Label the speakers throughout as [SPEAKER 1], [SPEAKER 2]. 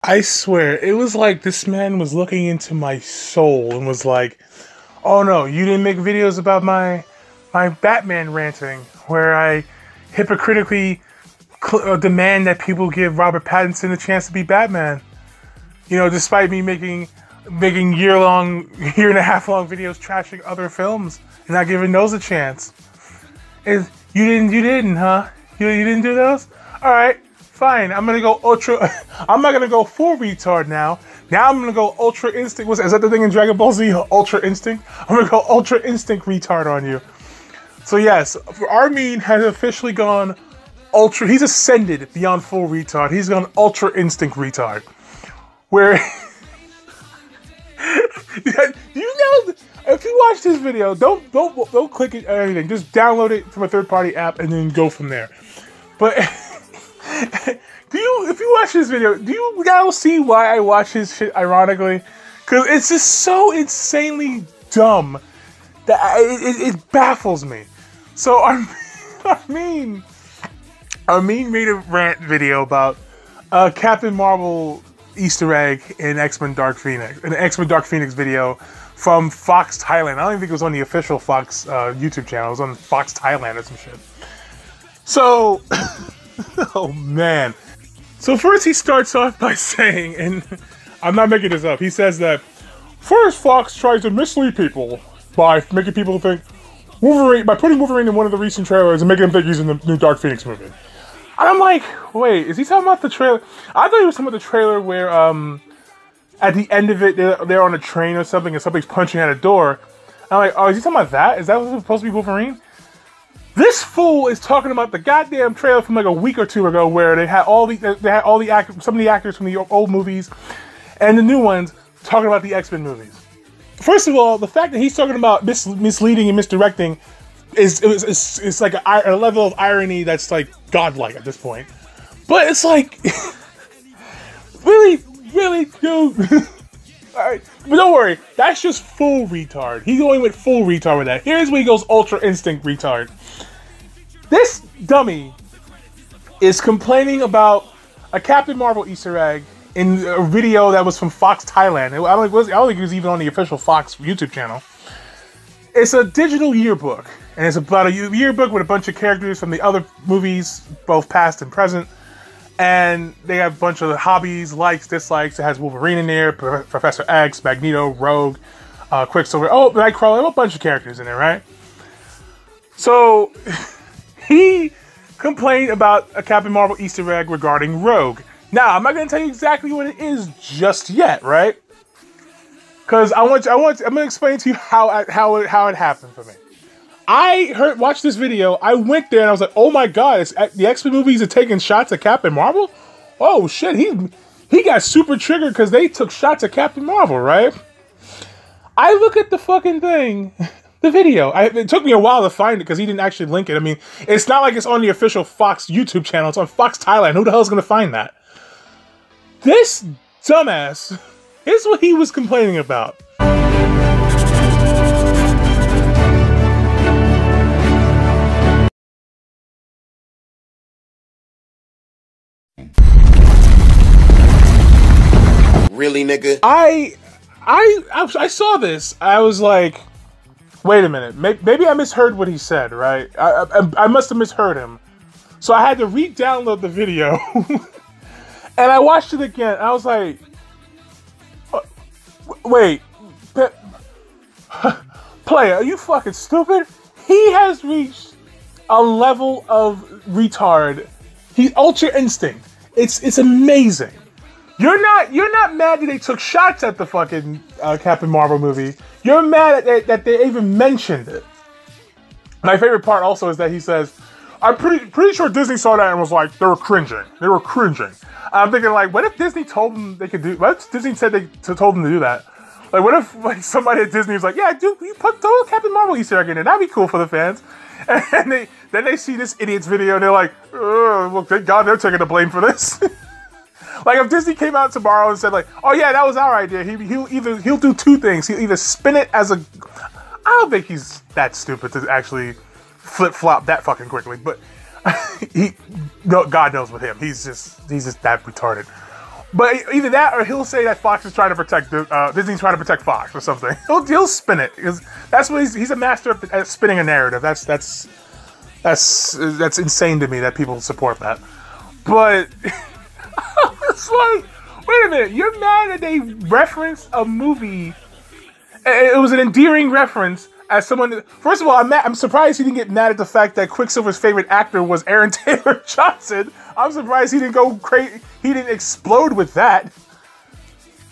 [SPEAKER 1] I swear, it was like this man was looking into my soul and was like, oh no, you didn't make videos about my Batman ranting, where I hypocritically demand that people give Robert Pattinson a chance to be Batman. You know, despite me making year and a half long videos trashing other films and not giving those a chance. You didn't, huh? You didn't do those? All right, fine. I'm gonna go ultra. I'm not gonna go full retard now. Now I'm gonna go ultra instinct. Is that the thing in Dragon Ball Z? Ultra instinct. I'm gonna go ultra instinct retard on you. So yes, Armin has officially gone ultra. He's ascended beyond full retard. He's gone ultra instinct retard. Where you know, if you watch this video, don't click it or anything. Just download it from a third-party app and then go from there. But if you watch this video, do you now see why I watch his shit ironically? Because it's just so insanely dumb that it baffles me. So Armin made a rant video about Captain Marvel Easter egg in X-Men Dark Phoenix, an X-Men Dark Phoenix video from Fox Thailand. I don't even think it was on the official Fox YouTube channel. It was on Fox Thailand or some shit. So, oh man. So first he starts off by saying, and I'm not making this up, he says that first Fox tries to mislead people by making people think Wolverine, by putting Wolverine in one of the recent trailers and making them think he's in the new Dark Phoenix movie. And I'm like, wait, is he talking about the trailer? I thought he was talking about the trailer where, at the end of it, they're on a train or something and somebody's punching at a door. I'm like, oh, is he talking about that? Is that supposed to be Wolverine? This fool is talking about the goddamn trailer from like a week or two ago where they had some of the actors from the old movies and the new ones talking about the X-Men movies. First of all, the fact that he's talking about misleading and misdirecting is like a level of irony that's like godlike at this point. But it's like, really, dude. Alright, but don't worry, that's just full retard. He only went full retard with that. Here's where he goes ultra instinct retard. This dummy is complaining about a Captain Marvel Easter egg in a video that was from Fox Thailand. I don't think it was even on the official Fox YouTube channel. It's a digital yearbook, and it's about a yearbook with a bunch of characters from the other movies, both past and present. And they have a bunch of hobbies, likes, dislikes. It has Wolverine in there, Professor X, Magneto, Rogue, Quicksilver, Nightcrawler, a bunch of characters in there, right? So, he complained about a Captain Marvel Easter egg regarding Rogue. Now, I'm not going to tell you exactly what it is just yet, right? Because I'm going to explain to you how it happened for me. I watched this video, I went there and I was like, oh my god, the X-Men movies are taking shots at Captain Marvel? Oh shit, he got super triggered because they took shots at Captain Marvel, right? I look at the fucking thing, the video. It took me a while to find it because he didn't actually link it. I mean, it's not like it's on the official Fox YouTube channel, it's on Fox Thailand. Who the hell is going to find that? This dumbass, here's what he was complaining about.
[SPEAKER 2] Really, nigga?
[SPEAKER 1] I saw this. I was like, wait a minute. Maybe I misheard what he said, right? I must have misheard him. So I had to re-download the video. And I watched it again. I was like, wait. Player, are you fucking stupid? He has reached a level of retard. He's ultra instinct. It's amazing. You're not mad that they took shots at the fucking Captain Marvel movie. You're mad that they even mentioned it. My favorite part also is that he says, I'm pretty sure Disney saw that and was like, they were cringing. I'm thinking like, what if Disney told them they could do, what if Disney said they told them to do that? Like, what if like somebody at Disney was like, yeah, dude, you throw a Captain Marvel Easter egg in there. That'd be cool for the fans. And then they see this idiot's video and they're like, oh, well, thank God they're taking the blame for this. Like if Disney came out tomorrow and said like, oh yeah, that was our idea. He'll do two things. He'll either spin it as a, I don't think he's that stupid to actually flip-flop that fucking quickly, but God knows with him. He's just that retarded. But either that, or he'll say that Fox is trying to protect Disney's trying to protect Fox or something. He'll spin it because that's what he's a master at spinning a narrative. That's insane to me that people support that. But it's like, wait a minute, you're mad that they referenced a movie. It was an endearing reference as someone. First of all, I'm surprised he didn't get mad at the fact that Quicksilver's favorite actor was Aaron Taylor Johnson. I'm surprised he didn't go crazy. He didn't explode with that.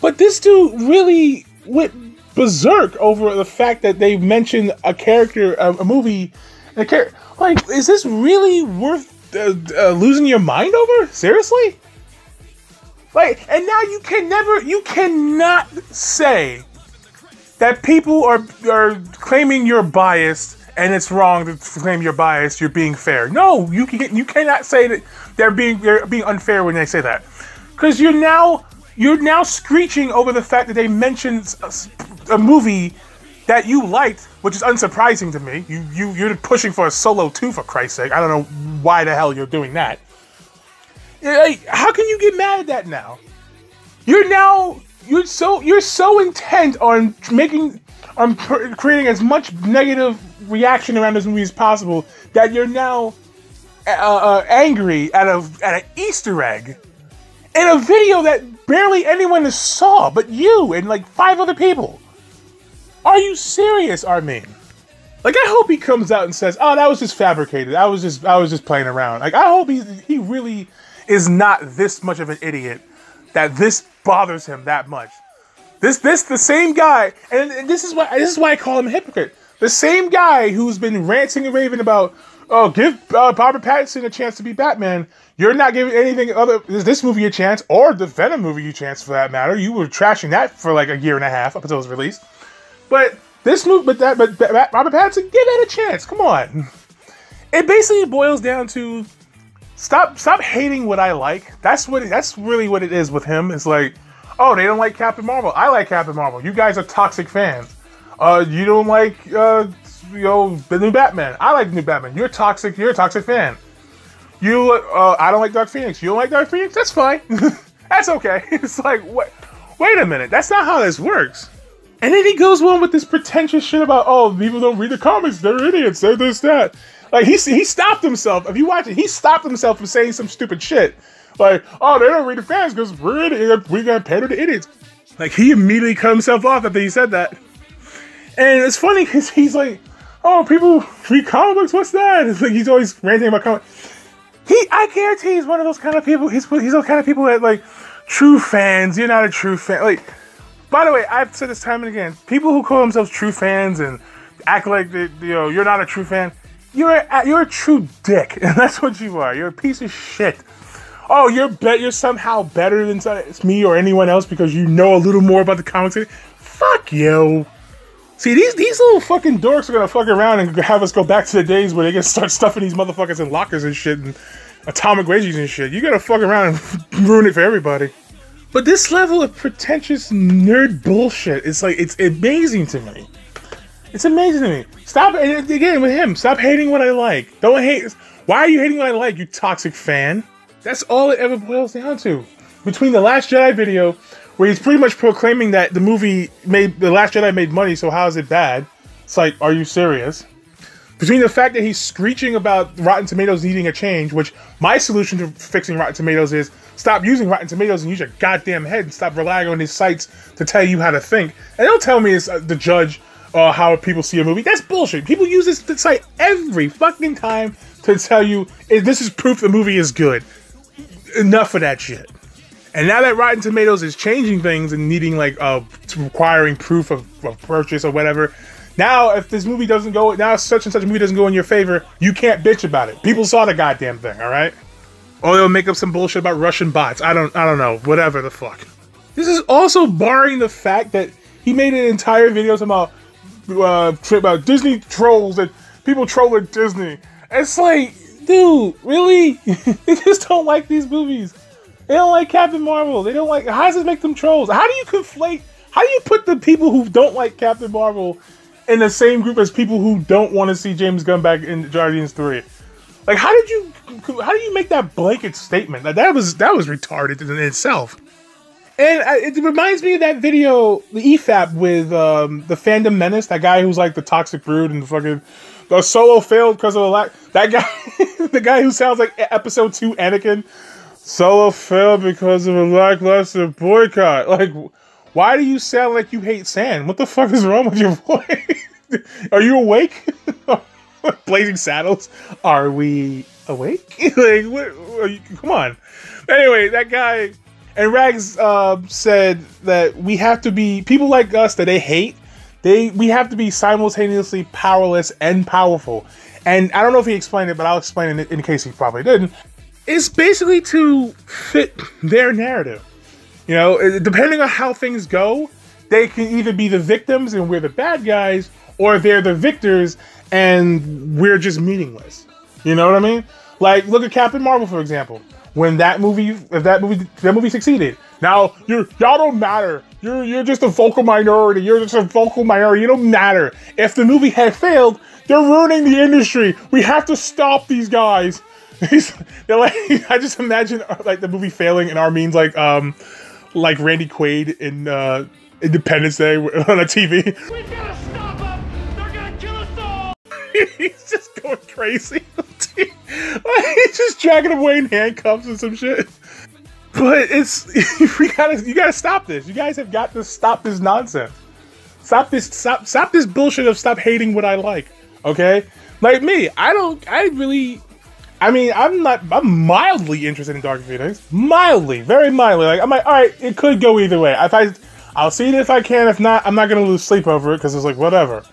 [SPEAKER 1] But this dude really went berserk over the fact that they mentioned a character, a movie, like, is this really worth losing your mind over? Seriously? Like, and now you cannot say that people are claiming you're biased and it's wrong to claim you're biased. You're being fair. No, you cannot say that they're being unfair when they say that, because you're now screeching over the fact that they mentioned a movie that you liked, which is unsurprising to me. You're pushing for a Solo 2, for Christ's sake. I don't know why the hell you're doing that. Like, how can you get mad at that now? You're so intent on creating as much negative reaction around this movie as possible that you're now angry at an Easter egg in a video that barely anyone saw but you and like 5 other people. Are you serious, Armin? Like, I hope he comes out and says, "Oh, that was just fabricated. I was just playing around." Like, I hope he really is not this much of an idiot that this bothers him that much. The same guy, and this is why I call him a hypocrite. The same guy who's been ranting and raving about, oh, give Robert Pattinson a chance to be Batman. You're not giving this movie a chance, or the Venom movie a chance for that matter. You were trashing that for like a year and a half up until it was released. But this movie, but Robert Pattinson, give it a chance. Come on. It basically boils down to stop hating what I like. That's really what it is with him. It's like, oh, they don't like Captain Marvel. I like Captain Marvel. You guys are toxic fans. You don't like the new Batman. I like the new Batman. You're toxic. You're a toxic fan. I don't like Dark Phoenix. You don't like Dark Phoenix? That's fine. That's okay. It's like, what? Wait a minute. That's not how this works. And then he goes on with this pretentious shit about, oh, people don't read the comics. They're idiots. They're this, that. Like, he stopped himself. If you watch it, he stopped himself from saying some stupid shit. Like, oh, they don't read the fans because we're idiots. We got paid to the idiots. Like, he immediately cut himself off after he said that. And it's funny because he's like, oh, people read comic books. What's that? It's like he's always ranting about comics. I guarantee he's one of those kind of people. He's those kind of people that, like, true fans. You're not a true fan. Like, by the way, I've said this time and again. People who call themselves true fans and act like you're not a true fan. You're a true dick, and that's what you are. You're a piece of shit. Oh, you're somehow better than me or anyone else because you know a little more about the comics. Fuck you. See, these little fucking dorks are gonna fuck around and have us go back to the days where they can start stuffing these motherfuckers in lockers and shit and atomic wages and shit. You gotta fuck around and ruin it for everybody. But this level of pretentious nerd bullshit, it's amazing to me. It's amazing to me. Stop, and again with him, stop hating what I like. Don't hate. Why are you hating what I like, you toxic fan? That's all it ever boils down to. Between the Last Jedi video, where he's pretty much proclaiming that the Last Jedi made money, so how is it bad? It's like, are you serious? Between the fact that he's screeching about Rotten Tomatoes needing a change, which my solution to fixing Rotten Tomatoes is stop using Rotten Tomatoes and use your goddamn head and stop relying on these sites to tell you how to think. And don't tell me it's the judge how people see a movie. That's bullshit. People use this site every fucking time to tell you this is proof the movie is good. Enough of that shit. And now that Rotten Tomatoes is changing things and needing requiring proof of purchase or whatever, now if this movie doesn't go, now such and such a movie doesn't go in your favor, you can't bitch about it. People saw the goddamn thing, all right? Or they'll make up some bullshit about Russian bots. I don't know. Whatever the fuck. This is also barring the fact that he made an entire video about Disney trolls and people trolling Disney. It's like, dude, really? They just don't like these movies. They don't like Captain Marvel. They don't like. How does it make them trolls? How do you put the people who don't like Captain Marvel in the same group as people who don't want to see James Gunn back in Guardians 3? Like, how do you make that blanket statement? That was retarded in itself. And it reminds me of that video, the EFAP with the Fandom Menace, that guy who's like the toxic brood and the Solo failed because of that guy, the guy who sounds like episode 2 Anakin. Solo failed because of a lackluster boycott. Like, why do you sound like you hate sand? What the fuck is wrong with your voice? Are you awake? Blazing Saddles. Are we awake? Like, come on. Anyway, that guy and Rags said that we have to be people like us that they hate. We have to be simultaneously powerless and powerful. And I don't know if he explained it, but I'll explain it in case he probably didn't. It's basically to fit their narrative. You know, depending on how things go, they can either be the victims and we're the bad guys, or they're the victors and we're just meaningless. You know what I mean? Like, look at Captain Marvel, for example. When that movie succeeded. Now, y'all don't matter. You're just a vocal minority. You're just a vocal minority. You don't matter. If the movie had failed, they're ruining the industry. We have to stop these guys. They're like, I just imagine like the movie failing and Armin's like Randy Quaid in Independence Day on a TV. We gotta stop them! They're gonna kill us all! He's just going crazy. He's just dragging him away in handcuffs and some shit. But you gotta stop this. You guys have got to stop this nonsense. Stop this bullshit of stop hating what I like. Okay? Like me, I'm mildly interested in Dark Phoenix. Mildly, very mildly. Like, I'm like, alright, it could go either way. I'll see it if I can. If not, I'm not gonna lose sleep over it because it's like, whatever.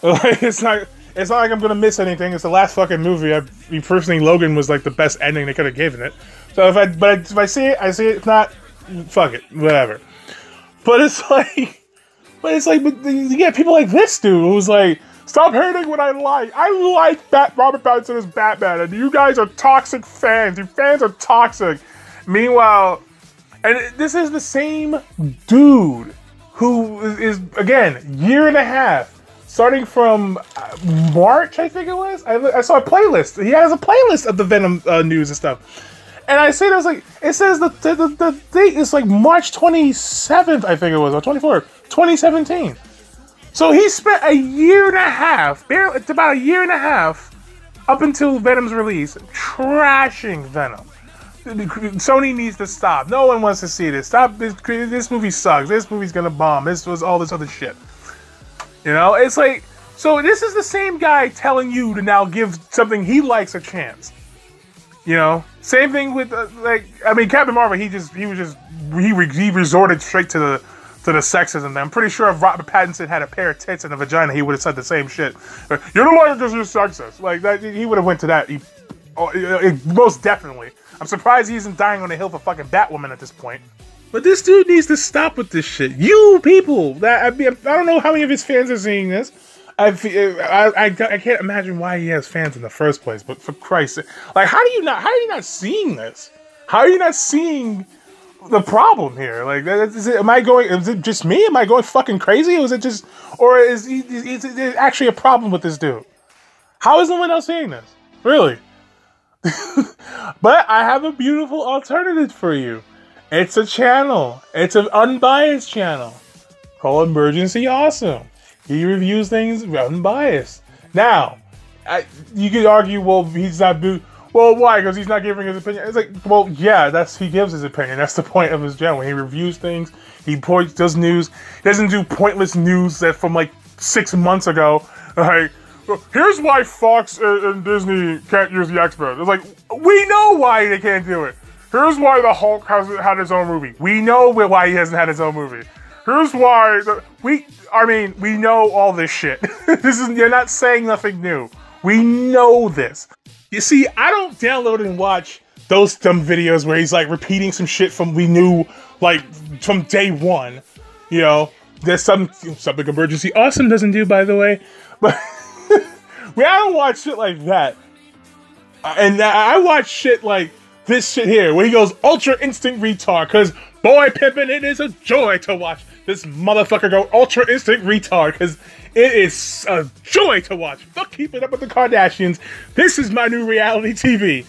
[SPEAKER 1] Like, it's not like I'm gonna miss anything. It's the last fucking movie. Personally, Logan was like the best ending they could have given it. So if I see it, I see it. If not, fuck it, whatever. But you get people like this dude who's like, stop hating what I like. I like Robert Pattinson as Batman, and you guys are toxic fans. You fans are toxic. Meanwhile, and this is the same dude who is again, year and a half. Starting from March, I think it was. I saw a playlist. He has a playlist of the Venom news and stuff. And I say, it says the date is like March 27th, I think it was, or 24th, 2017. So he spent a year and a half, it's about a year and a half, up until Venom's release, trashing Venom. Sony needs to stop. No one wants to see this. Stop. This movie sucks. This movie's gonna bomb. This was all this other shit. You know, it's like, so this is the same guy telling you to now give something he likes a chance. You know, same thing with Captain Marvel. He resorted straight to the sexism. I'm pretty sure if Robert Pattinson had a pair of tits and a vagina, he would have said the same shit. You're the lawyer because you're sexist. Like that, he would have went to that. Most definitely. I'm surprised he isn't dying on the hill for fucking Batwoman at this point. But this dude needs to stop with this shit. You people, I don't know how many of his fans are seeing this. I can't imagine why he has fans in the first place. But for Christ's sake, like, how are you not seeing this? How are you not seeing the problem here? Like, is it just me? Am I going fucking crazy? Or is there actually a problem with this dude? How is no one else seeing this? Really? But I have a beautiful alternative for you. It's a channel. It's an unbiased channel called Emergency Awesome. He reviews things unbiased. Now, you could argue, well, he's not... Well, why? Because he's not giving his opinion. It's like, well, yeah, he gives his opinion. That's the point of his channel. He reviews things. He does news. He doesn't do pointless news that from like 6 months ago. Like, here's why Fox and Disney can't use the X-Men. It's like, we know why they can't do it. Here's why the Hulk hasn't had his own movie. We know why he hasn't had his own movie. Here's why we know all this shit. You're not saying nothing new. We know this. You see, I don't download and watch those dumb videos where he's like repeating some shit we knew like from day one. You know, there's something Emergency Awesome doesn't do, by the way. But I don't watch shit like that. And I watch shit like this shit here, where he goes Ultra Instinct Retard, because boy pimpin', it is a joy to watch this motherfucker go Ultra Instinct Retard, because it is a joy to watch. Fuck Keeping Up with the Kardashians. This is my new reality TV.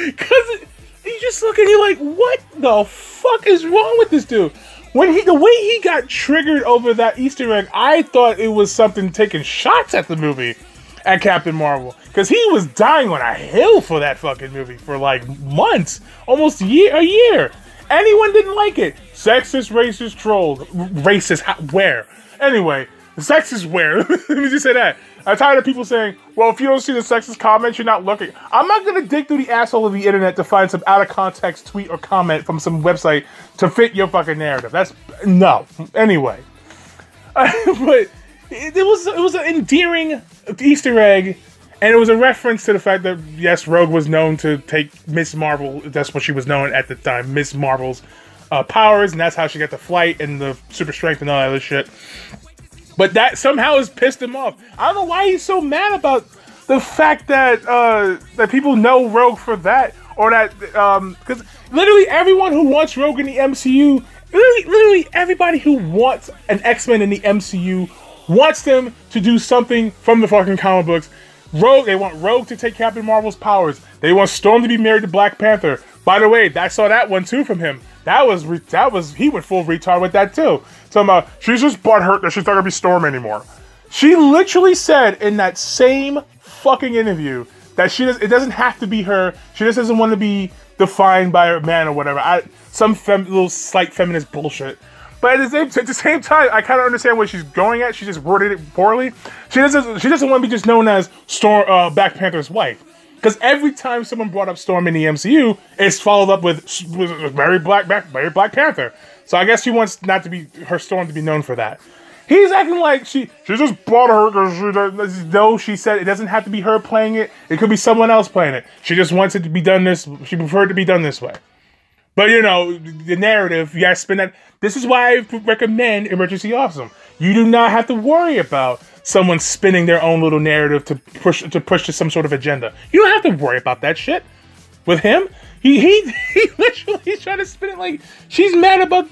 [SPEAKER 1] Because you just look at you like, what the fuck is wrong with this dude? The way he got triggered over that Easter egg, I thought it was something taking shots at the movie, at Captain Marvel. Because he was dying on a hill for that fucking movie for like months, almost a year. Anyone didn't like it. Sexist, racist, trolled. Racist, where? Anyway, sexist where? Let me just say that. I'm tired of people saying, well, if you don't see the sexist comments, you're not looking. I'm not going to dig through the asshole of the internet to find some out-of-context tweet or comment from some website to fit your fucking narrative. No. Anyway. But it was an endearing Easter egg, and it was a reference to the fact that, yes, Rogue was known to take Miss Marvel, that's what she was known at the time, Miss Marvel's powers, and that's how she got the flight and the super strength and all that other shit. But that somehow has pissed him off. I don't know why he's so mad about the fact that that people know Rogue for that, or that because literally everyone who wants Rogue in the MCU, literally everybody who wants an X-Men in the MCU wants them to do something from the fucking comic books. They want Rogue to take Captain Marvel's powers. They want Storm to be married to Black Panther. By the way, I saw that one too from him. He went full retard with that too. Talking about, she's just butthurt that she's not gonna be Storm anymore. She literally said in that same fucking interview that it doesn't have to be her. She just doesn't want to be defined by a man or whatever. Some little slight feminist bullshit. But at the same time, I kind of understand what she's going at. She just worded it poorly. She doesn't want to be just known as Storm, Black Panther's wife. Because every time someone brought up Storm in the MCU, it's followed up with Mary Black Panther. So I guess she wants not to be her Storm to be known for that. He's acting like she just brought her because no, she said it doesn't have to be her playing it. It could be someone else playing it. She just wants it to be done this. She preferred it to be done this way. But you know, the narrative, you guys spin that. This is why I recommend Emergency Awesome. You do not have to worry about someone spinning their own little narrative to push to some sort of agenda. You don't have to worry about that shit. With him, he literally trying to spin it like she's mad about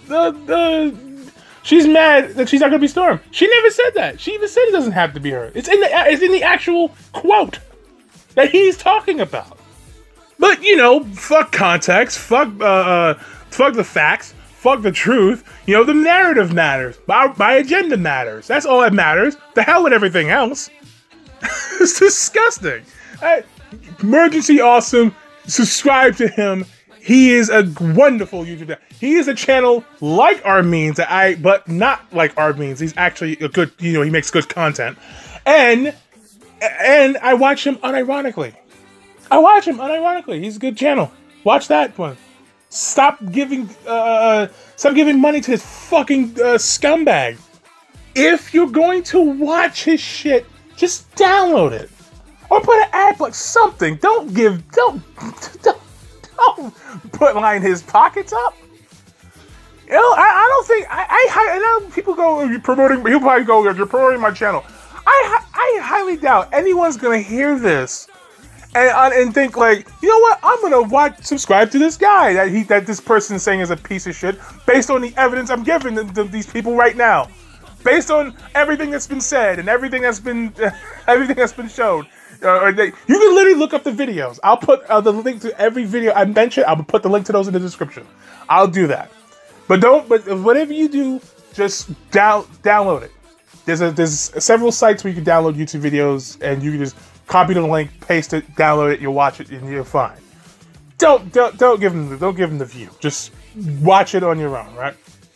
[SPEAKER 1] she's mad that she's not gonna be Storm. She never said that. She even said it doesn't have to be her. It's in the actual quote that he's talking about. But you know, fuck context, fuck the facts, fuck the truth. You know, the narrative matters. My agenda matters. That's all that matters. The hell with everything else. It's disgusting. Emergency Awesome. Subscribe to him. He is a wonderful YouTuber. He is a channel like Armin's, but not like Armin's. He's actually a good, he makes good content. And I watch him unironically. He's a good channel. Watch that one. Stop giving money to this fucking scumbag. If you're going to watch his shit, just download it. Or put an ad block, something. Don't line his pockets up. You know, I don't think, I know people go, you're promoting, he'll probably go, you're promoting my channel. I highly doubt anyone's gonna hear this and think like, you know what, I'm gonna subscribe to this guy that this person is saying is a piece of shit based on the evidence I'm giving these people right now. Based on everything that's been said and everything that's been shown. You can literally look up the videos. I'll put the link to every video I mentioned. I'll put the link to those in the description. I'll do that. But whatever you do, just download it. There's several sites where you can download YouTube videos, and you can just copy the link, paste it, download it, you'll watch it, and you're fine. Don't give them the view. Just watch it on your own, right?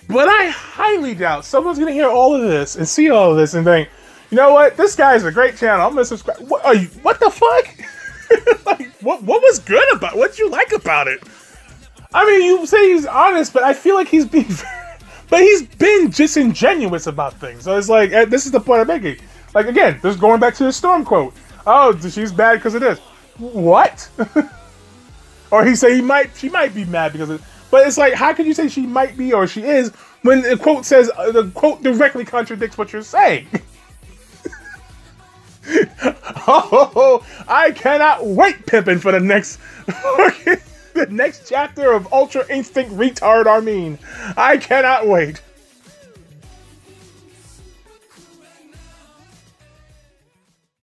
[SPEAKER 1] But I highly doubt someone's gonna hear all of this and see all of this and think, you know what? This guy's a great channel. I'm gonna subscribe. What the fuck? Like, what was good about? What'd you like about it? I mean, you say he's honest, but I feel like he's been disingenuous about things. So it's like, this is the point I'm making. Like again, just going back to the Storm quote. Oh, she's bad because of this. What? Or she might be mad because of. But it's like, how can you say she might be or she is when the quote says the quote directly contradicts what you're saying? Oh, I cannot wait, pimping, for the next chapter of Ultra Instinct Retard Armin. I cannot wait.